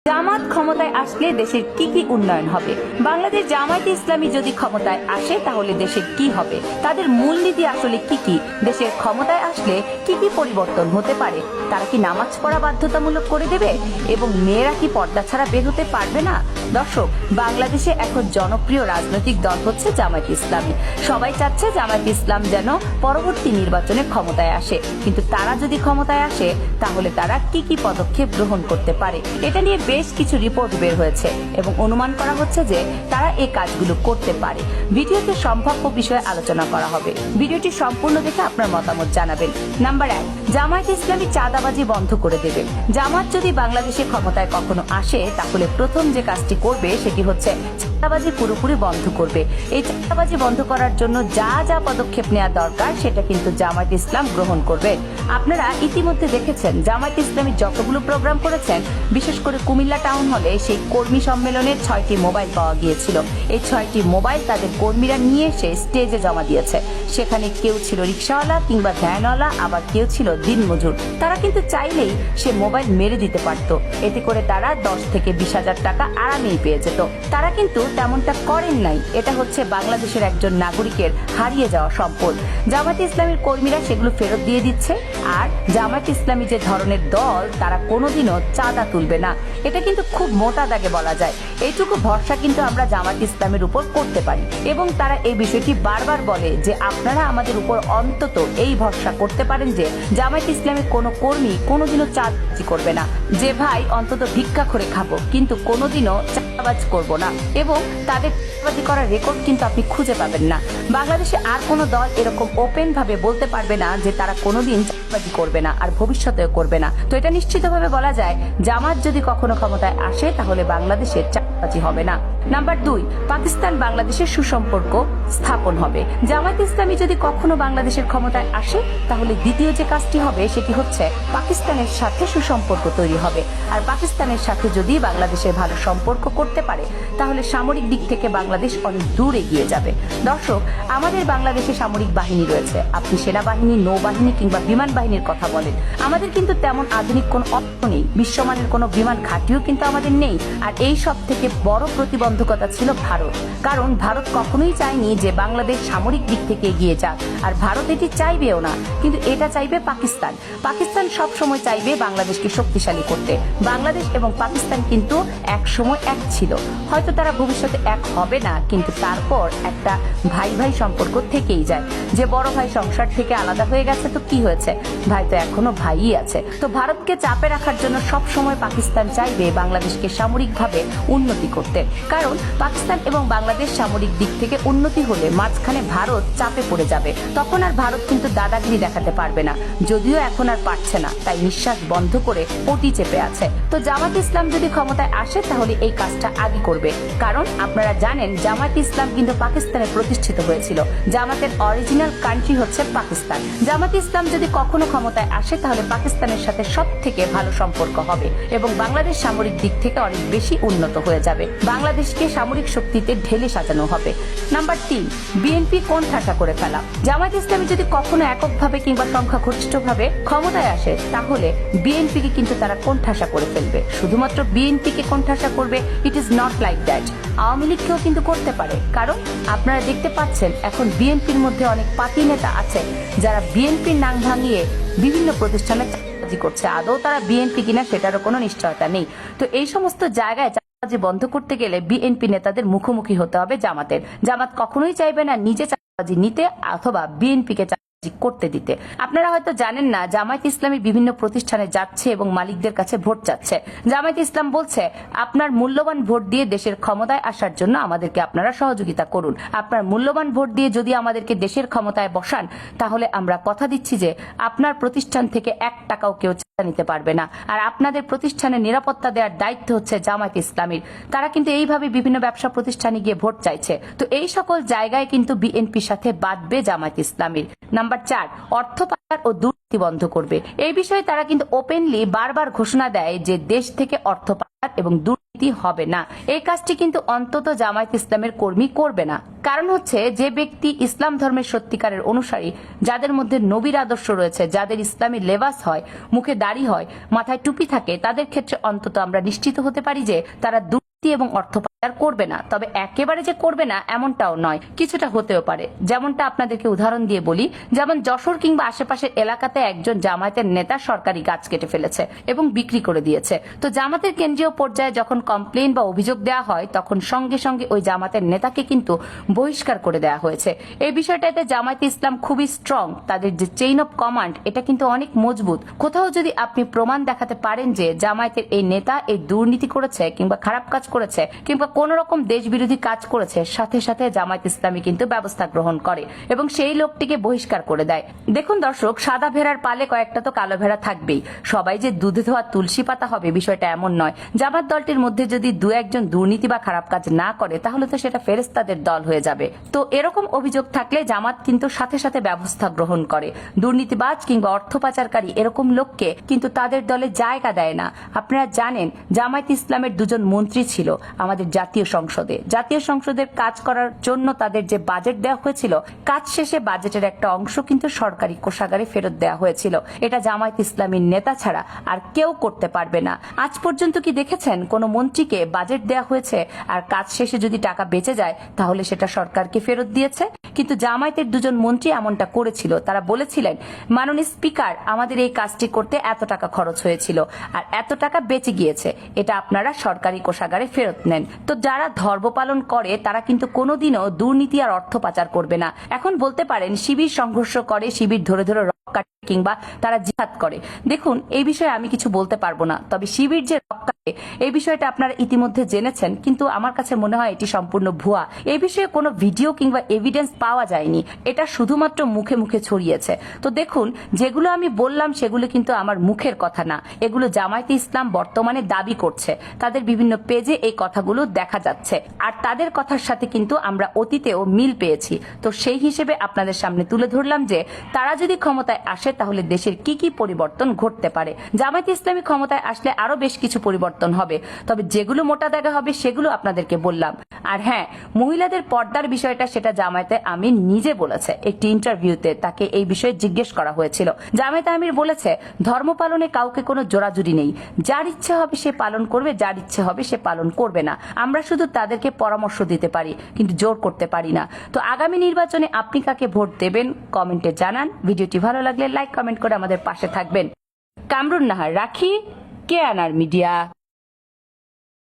জামাত ক্ষমতায় আসলে দেশের কি কি উন্নয়ন হবে? বাংলাদেশ জামায়াতে ইসলামী যদি ক্ষমতায় আসে তাহলে দেশের কি হবে? তাদের মূলনীতি আসলে কি কি? দেশের ক্ষমতায় আসলে কি কি পরিবর্তন হতে পারে? তারা কি নামাজ পড়া বাধ্যতামূলক করে দেবে এবং মেয়েরা কি পর্দা ছাড়া বের হতে পারবে না? দর্শক, বাংলাদেশে এখন জনপ্রিয় রাজনৈতিক দল হচ্ছে জামায়াত ইসলামী। সবাই চাচ্ছে জামায়াত ইসলাম যেন পরবর্তী নির্বাচনে ক্ষমতায় আসে, কিন্তু তারা যদি ক্ষমতায় আসে তাহলে তারা কি কি পদক্ষেপ গ্রহণ করতে পারে এটা নিয়ে বেশ কিছু রিপোর্ট বের হয়েছে এবং অনুমান করা হচ্ছে যে তারা এই কাজগুলো করতে পারে। ভিডিওতে সম্ভাব্য বিষয়ে আলোচনা করা হবে। ভিডিওটি সম্পূর্ণ দেখে আপনার মতামত জানাবেন। নাম্বার 1, জামায়াত ইসলামী চাঁদাবাজি বন্ধ করে দেবে। জামাত যদি বাংলাদেশে ক্ষমতায় কখনো আসে তাহলে প্রথম যে কাজটি করবে সেটি হচ্ছে চাঁদাবাজি পুরোপুরি বন্ধ করবে। এই চাঁদাবাজি বন্ধ করার জন্য যা যা পদক্ষেপ নেওয়া দরকার সেটা কিন্তু জামায়াত ইসলাম গ্রহণ করবে। আপনারা ইতিমধ্যে দেখেছেন জামায়াত ইসলামী যতগুলো প্রোগ্রাম করেছেন, বিশেষ করে কুমিল্লা টাউন হলে সেই কর্মী সম্মেলনের 6টি মোবাইল পাওয়া গিয়েছিল। এই 6টি মোবাইল তাদের কর্মীরা নিয়ে এসে স্টেজে জমা দিয়েছে। সেখানে কেউ ছিল রিক্সাওয়ালা কিংবা ভ্যানওয়ালা, আবার কেউ ছিল দিনমজুর। তারা কিন্তু চাইলেই সে মোবাইল মেরে দিতে পারত, এতে করে তারা 10 থেকে 20,000 টাকা আরামেই পেয়ে যেত। তারা কিন্তু তেমনটা করেন নাই। এটা হচ্ছে বাংলাদেশের একজন নাগরিকের হারিয়ে যাওয়া সম্পদ। জামায়াত ইসলামীর কর্মীরা সেগুলো ফেরত দিয়ে দিচ্ছে। আর জামায়াত ইসলামী যে ধরনের দল, তারা কোনোদিনও চাঁদা তুলবে না। এটা কিন্তু খুব মোটা দাগে বলা যায়। এইটুকু ভরসা কিন্তু আমরা জামায়াত ইসলামের উপর করতে পারি এবং তারা এই বিষয়টি বারবার বলে যে আপনারা আমাদের উপর অন্তত এই ভরসা করতে পারেন যে জামায়াত ইসলামের কোনো কর্মী কোনোদিনও চাঁদাবাজি করবে না। যে ভাই অন্তত ভিক্ষা করে খাবো কিন্তু কোনোদিনও চাঁদাবাজ করবো না, এবং তাদের চাঁদাবাজি করার রেকর্ড কিন্তু আপনি খুঁজে পাবেন না। বাংলাদেশে আর কোনো দল এরকম ওপেন ভাবে বলতে পারবে না যে তারা কোনোদিন চাঁদাবাজি করবে না আর ভবিষ্যতেও করবে না। তো এটা নিশ্চিতভাবে বলা যায়, জামাত যদি কখনো ক্ষমতায় আসে তাহলে বাংলাদেশের চাঁদাবাজি হবে না। নাম্বার 2, পাকিস্তান বাংলাদেশের সুসম্পর্ক স্থাপন হবে। জামায়াত ইসলামী যদি কখনো বাংলাদেশের ক্ষমতায় আসে তাহলে দ্বিতীয় যে কাজটি হবে সেটি হচ্ছে পাকিস্তানের সাথে সুসম্পর্ক তৈরি হবে। আর পাকিস্তানের সাথে যদি বাংলাদেশের ভালো সম্পর্ক করতে পারে তাহলে সামরিক দিক থেকে বাংলাদেশ অনেক দূর এগিয়ে যাবে। দর্শক, আমাদের বাংলাদেশে সামরিক বাহিনী রয়েছে। আপনি সেনাবাহিনী, নৌবাহিনী কিংবা বিমান বাহিনীর কথা বলেন, আমাদের কিন্তু তেমন আধুনিক কোনো অস্ত্র নেই। বিশ্বমানের কোনো বিমান ঘাঁটিও কিন্তু আমাদের নেই। আর এই সব থেকে বড় প্রতিবন্ধকতা ছিল ভারত, কারণ ভারত কখনোই চায়নি যে বাংলাদেশ সামরিক দিক থেকে এগিয়ে যাক। আর ভারত এটি চাইবেও না, কিন্তু এটা চাইবে পাকিস্তান। পাকিস্তান সব সময় চাইবে বাংলাদেশকে শক্তিশালী করতে। বাংলাদেশ এবং পাকিস্তান কিন্তু এক সময় এক ছিল। হয়তো তারা ভবিষ্যতে এক হবে না, কিন্তু তারপর একটা ভাই ভাই সম্পর্ক থেকেই যায়। যে বড় ভাই সংসার থেকে আলাদা হয়ে গেছে তো কি হয়েছে, ভাই তো এখনো ভাইই আছে। তো ভারতকে চাপে রাখার জন্য সব সময় পাকিস্তান চাইবে বাংলাদেশকে সামরিকভাবে উন্নতি করতে, কারণ পাকিস্তান এবং বাংলাদেশ সামরিক দিক থেকে উন্নতি হলে মাঝখানে ভারত চাপে পড়ে যাবে। তখন আর ভারত কিন্তু দাদাগিরি দেখাতে পারবে না, যদিও এখন আর পারছে না, তাই নিঃশ্বাস বন্ধ করে পটি চেপে আছে। তো জামায়াত ইসলাম যদি ক্ষমতায় আসে তাহলে এই কাজটা আগে করবে, কারণ আপনারা জানেন জামায়াত ইসলাম কিন্তু পাকিস্তানে প্রতিষ্ঠিত হয়েছিল। জামাতের অরিজিনাল কান্ট্রি হচ্ছে পাকিস্তান। জামায়াত ইসলাম যদি কখনো ক্ষমতায় আসে তাহলে পাকিস্তানের সাথে সব থেকে ভালো সম্পর্ক হবে এবং বাংলাদেশ সামরিক দিক থেকে অনেক বেশি উন্নত হয়ে যাবে। বাংলাদেশকে সামরিক শক্তিতে ঢেলে সাজানো হবে। নাম্বার 3, বিএনপি কোণ ঠাসা করে ফেলা। জামায়াত ইসলামী যদি কখনো এককভাবে কিংবা সংখ্যাগরিষ্ঠভাবে ক্ষমতায় আসে তাহলে বিএনপিকে কিন্তু তারা কোণ ঠাসা করে ফেলবে। শুধুমাত্র বিএনপিকে কোণ ঠাসা করবে, it is not like that. Awami লীগকেও কিন্তু করতে পারে, কারণ আপনারা দেখতে পাচ্ছেন এখন বিএনপির মধ্যে অনেক পাতি নেতা আছে যারা বিএনপির নাম ভাঙিয়ে বিভিন্ন প্রতিষ্ঠানে চাঁদাবাজি করছে। আদৌ তারা বিএনপি কিনা সেটারও কোনো নিশ্চয়তা নেই। তো এই সমস্ত জায়গায় চাঁদাবাজি বন্ধ করতে গেলে বিএনপি নেতাদের মুখোমুখি হতে হবে জামাতের। জামাত কখনোই চাইবে না নিজে চাঁদাবাজি নিতে অথবা বিএনপিকে করতে দিতে। আপনারা হয়তো জানেন না, জামায়াত ইসলামী বিভিন্ন প্রতিষ্ঠানে যাচ্ছে এবং মালিকদের কাছে ভোট চাচ্ছে। জামায়াত ইসলাম বলছে আপনার মূল্যবান ভোট দিয়ে দেশের ক্ষমতায় আসার জন্য আমাদেরকে আপনারা সহযোগিতা করুন। আপনার মূল্যবান ভোট দিয়ে যদি আমাদেরকে দেশের ক্ষমতায় বসান তাহলে আমরা কথা দিচ্ছি যে আপনার প্রতিষ্ঠান থেকে 1 টাকাও কেউ চাঁদা নিতে পারবে না। আর আপনাদের প্রতিষ্ঠানের নিরাপত্তা দেওয়ার দায়িত্ব হচ্ছে জামায়াত ইসলামীর। তারা কিন্তু এইভাবে বিভিন্ন ব্যবসা প্রতিষ্ঠানে গিয়ে ভোট চাইছে। তো এই সকল জায়গায় কিন্তু বিএনপির সাথে বাঁধবে জামায়াত ইসলামীর। নাম্বার 4, অর্থ পাচার ও দুর্নীতি বন্ধ করবে। এই বিষয়ে তারা কিন্তু ওপেনলি বারবার ঘোষণা দেয় যে দেশ থেকে অর্থ পাচার এবং হবে না। এই কাজটি কিন্তু অন্তত জামায়াত ইসলামের কর্মী করবে না। কারণ হচ্ছে, যে ব্যক্তি ইসলাম ধর্মের সত্যিকারের অনুসারী, যাদের মধ্যে নবীর আদর্শ রয়েছে, যাদের ইসলামী লেবাস হয়, মুখে দাড়ি হয়, মাথায় টুপি থাকে, তাদের ক্ষেত্রে অন্তত আমরা নিশ্চিত হতে পারি যে তারা দুর্নীতি এবং অর্থ পাচার করবে না। তবে একেবারে যে করবে না এমনটাও নয়, কিছুটা হতেও পারে। যেমনটা আপনাদেরকে উদাহরণ দিয়ে বলি, যেমন যশোর কিংবা আশেপাশের এলাকাতে একজন জামায়াতের নেতা সরকারি গাছ কেটে ফেলেছে এবং বিক্রি করে দিয়েছে। তো জামাতের কেন্দ্রীয় পর্যায়ে যখন কমপ্লেন বা অভিযোগ দেওয়া হয়, তখন সঙ্গে সঙ্গে ওই জামাতের নেতাকে কিন্তু বহিষ্কার করে দেওয়া হয়েছে। এই বিষয়টাতে জামায়াতে ইসলাম খুবই স্ট্রং, তাদের যে চেইন অফ কমান্ড এটা কিন্তু অনেক মজবুত। কোথাও যদি আপনি প্রমাণ দেখাতে পারেন যে জামায়াতের এই নেতা এই দুর্নীতি করেছে কিংবা খারাপ কাজ করেছে কিংবা কোন রকম দেশ বিরোধী কাজ করেছে, সাথে সাথে জামায়াত ইসলামী কিন্তু ব্যবস্থা গ্রহণ করে এবং সেই লোকটিকে বহিষ্কার করে দেয়। দেখুন দর্শক, সাদা ভেড়ার পালে কয়েকটা তো কালো ভেড়া থাকবেই। সবাই যে দুধে ধোয়া তুলসী পাতা হবে বিষয়টা এমন নয়। জামাত দলটির মধ্যে যদি দু একজন দুর্নীতি বা খারাপ কাজ না করে, তাহলে তো সেটা ফেরেশতাদের দল হয়ে যাবে। তো এরকম অভিযোগ থাকলে জামাত কিন্তু সাথে সাথে ব্যবস্থা গ্রহণ করে। দুর্নীতিবাজ কিংবা অর্থ পাচারকারী এরকম লোককে কিন্তু তাদের দলে জায়গা দেয় না। আপনারা জানেন, জামায়াত ইসলামের দুজন মন্ত্রী ছিল আমাদের জাতীয় সংসদে। জাতীয় সংসদের কাজ করার জন্য তাদের যে বাজেট দেওয়া হয়েছিল, কাজ শেষে বাজেটের একটা অংশ কিন্তু সরকারি কোষাগারে ফেরত দেওয়া হয়েছিল। এটা জামায়াত ইসলামীর নেতা ছাড়া আর কেউ করতে পারবে না। আজ পর্যন্ত কি দেখেছেন কোন মন্ত্রীকে বাজেট দেওয়া হয়েছে আর কাজ শেষে যদি টাকা বেঁচে যায় তাহলে সেটা সরকারকে ফেরত দিয়েছে? কিন্তু জামায়াতের দুজন মন্ত্রী এমনটা করেছিল। তারা বলেছিলেন, মাননীয় স্পিকার, আমাদের এই কাজটি করতে এত টাকা খরচ হয়েছিল আর এত টাকা বেঁচে গিয়েছে, এটা আপনারা সরকারি কোষাগারে ফেরত নেন। তো যারা ধর্ম পালন করে তারা কিন্তু কোনোদিনও দুর্নীতি আর অর্থ পাচার করবে না। এখন বলতে পারেন শিবির সংঘর্ষ করে, শিবির ধরে ধরে কাটে কিংবা তারা জিহাদ করে। দেখুন, এই বিষয়ে আমি কিছু বলতে পারবো না। তবে শিবির যে রক্কাটে এই বিষয়টা আপনারা ইতিমধ্যে জেনেছেন, কিন্তু আমার কাছে মনে হয় এটি সম্পূর্ণ ভুয়া। এই বিষয়ে কোনো ভিডিও কিংবা এভিডেন্স পাওয়া যায়নি, এটা শুধুমাত্র মুখে মুখে ছড়িয়েছে। তো দেখুন, যেগুলো আমি বললাম সেগুলো কিন্তু আমার মুখের কথা না, এগুলো জামায়াতে ইসলাম বর্তমানে দাবি করছে। তাদের বিভিন্ন পেজে এই কথাগুলো দেখা যাচ্ছে আর তাদের কথার সাথে কিন্তু আমরা অতীতেও মিল পেয়েছি। তো সেই হিসেবে আপনাদের সামনে তুলে ধরলাম যে তারা যদি ক্ষমতায় আসে তাহলে দেশের কি কি পরিবর্তন ঘটতে পারে। জামায়াত ইসলামী ক্ষমতায় আসলে আরো বেশ কিছু পরিবর্তন হবে, তবে যেগুলো মোটা দাগে হবে সেগুলো আপনাদেরকে বললাম। আর হ্যাঁ, মহিলাদের পর্দার বিষয়টা সেটা জামায়াতে আমির নিজে বলেছে। একটি ইন্টারভিউতে তাকে এই বিষয়ে জিজ্ঞেস করা হয়েছিল। জামায়াতে আমির বলেছে, ধর্ম পালনে কাউকে কোনো জোরাজুরি নেই, যার ইচ্ছে হবে সে পালন করবে, যার ইচ্ছে হবে সে পালন করবে না। আমরা শুধু তাদেরকে পরামর্শ দিতে পারি, কিন্তু জোর করতে পারি না। তো আগামী নির্বাচনে আপনি কাকে ভোট দেবেন কমেন্টে জানান। ভিডিওটি ভালো লাগলে লাইক কমেন্ট করে আমাদের পাশে থাকবেন। কামরুন নাহার রাখি, কেয়ানার মিডিয়া।